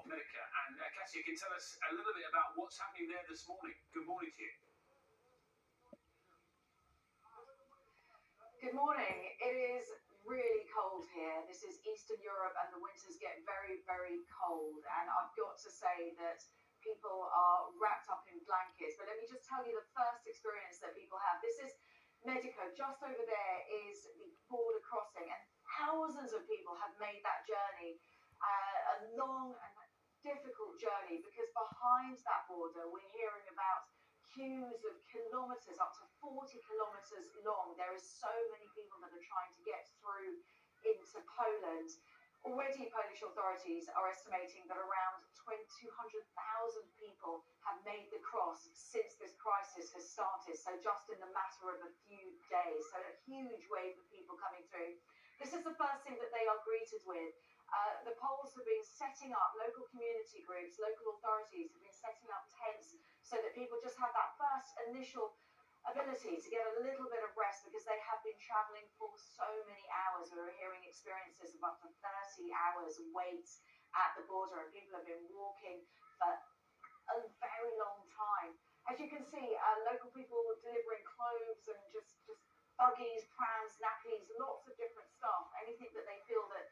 America. And Kasia can tell us a little bit about what's happening there this morning. Good morning to you. Good morning. It is really cold here. This is Eastern Europe and the winters get very, very cold. And I've got to say that people are wrapped up in blankets. But let me just tell you the first experience that people have. This is Medico. Just over there is the border crossing. And thousands of people have made that journey, a long and difficult journey, because behind that border we're hearing about queues of kilometres, up to 40 kilometres long. There is so many people that are trying to get through into Poland. Already, Polish authorities are estimating that around 200,000 people have made the cross since this crisis has started, so just in the matter of a few days. So a huge wave of people coming through. This is the first thing that they are greeted with. The Poles have been setting up, local community groups, local authorities have been setting up tents so that people just have that first initial ability to get a little bit of rest, because they have been travelling for so many hours. We were hearing experiences of up to 30 hours wait at the border, and people have been walking for a very long time. As you can see, local people delivering clothes and just buggies, prams, nappies, lots of different stuff, anything that they feel that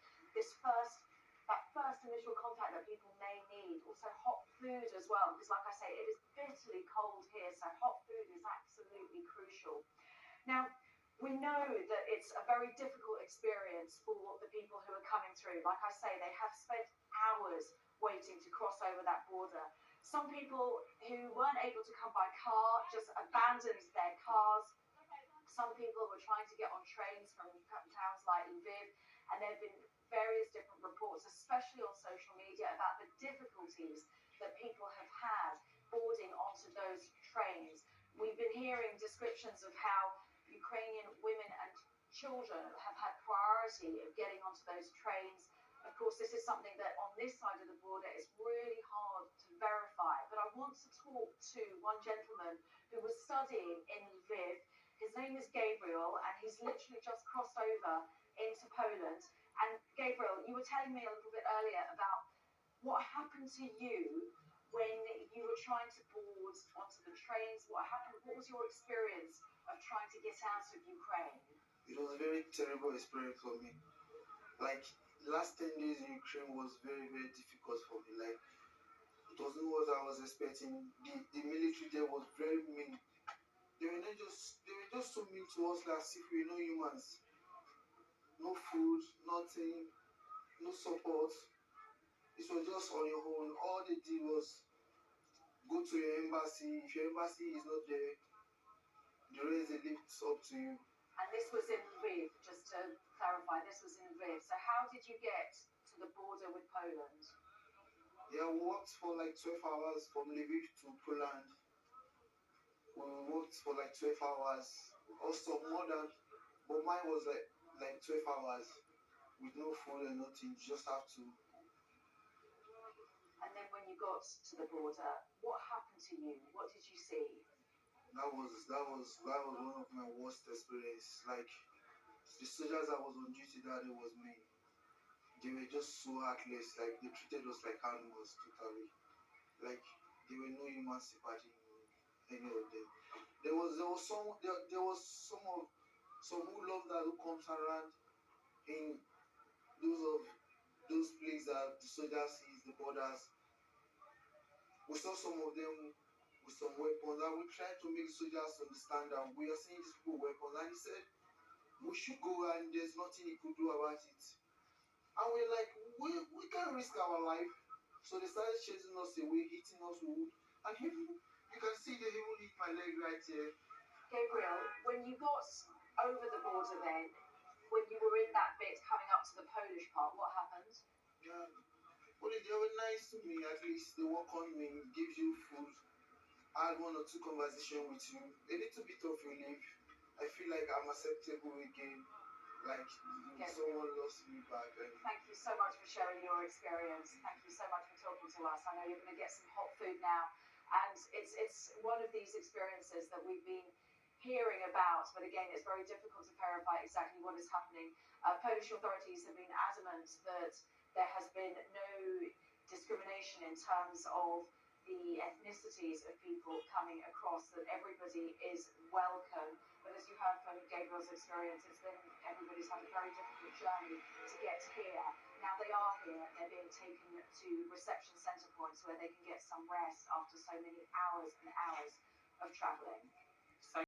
that first initial contact that people may need. Also hot food as well, because like I say, it is bitterly cold here, so hot food is absolutely crucial. Now, we know that it's a very difficult experience for the people who are coming through. Like I say, they have spent hours waiting to cross over that border. Some people who weren't able to come by car just abandoned their cars. Some people were trying to get on trains from towns like Lviv, and there have been various different reports, especially on social media, about the difficulties that people have had boarding onto those trains. We've been hearing descriptions of how Ukrainian women and children have had priority of getting onto those trains. Of course, this is something that on this side of the border is really hard to verify. But I want to talk to one gentleman who was studying in Lviv. His name is Gabriel, and he's literally just crossed over into Poland. And Gabriel, you were telling me a little bit earlier about what happened to you when you were trying to board onto the trains. What happened? What was your experience of trying to get out of Ukraine? It was a very terrible experience for me. Like, last 10 days in Ukraine was very, very difficult for me. Like, it wasn't what I was expecting. The military there was very mean. They were just so mean to us, as if we were no humans. No food, nothing, no support. It was just on your own. All they did was go to your embassy. If your embassy is not there, the rest they leave up to you. And this was in Lviv, just to clarify, this was in Lviv. So how did you get to the border with Poland? Yeah, we walked for like 12 hours from Lviv to Poland. We walked for like 12 hours. Also more than, but mine was like 12 hours with no food and nothing. You just have to. And then when you got to the border, what happened to you? What did you see? That was one of my worst experience. Like, the soldiers that was on duty that day was me. They were just so heartless. Like, they treated us like animals totally. Like, there were no human sympathy in any of them. There was some who love that, who comes around in those places that the soldiers sees, the borders. We saw some of them with some weapons, and we tried to make the soldiers understand that we are seeing these people with weapons, and he said we should go and there's nothing he could do about it. And we're like, we can't risk our life. So they started chasing us away, hitting us with wood, and you can see they even hit my leg right here. Gabriel, when you got over the border then, when you were in that bit coming up to the Polish part, what happened? Yeah, well, they were nice to me. At least they work on me, give you food. I had one or two conversations with you. A little bit of relief. I feel like I'm acceptable again. Like, someone lost me back. Thank you so much for sharing your experience. Thank you so much for talking to us. I know you're going to get some hot food now. And it's one of these experiences that we've been hearing about, but again, it's very difficult to verify exactly what is happening. Polish authorities have been adamant that there has been no discrimination in terms of the ethnicities of people coming across, that everybody is welcome. But as you heard from Gabriel's experience, everybody's had a very difficult journey to get here. Now they are here, they're being taken to reception centre points where they can get some rest after so many hours and hours of travelling.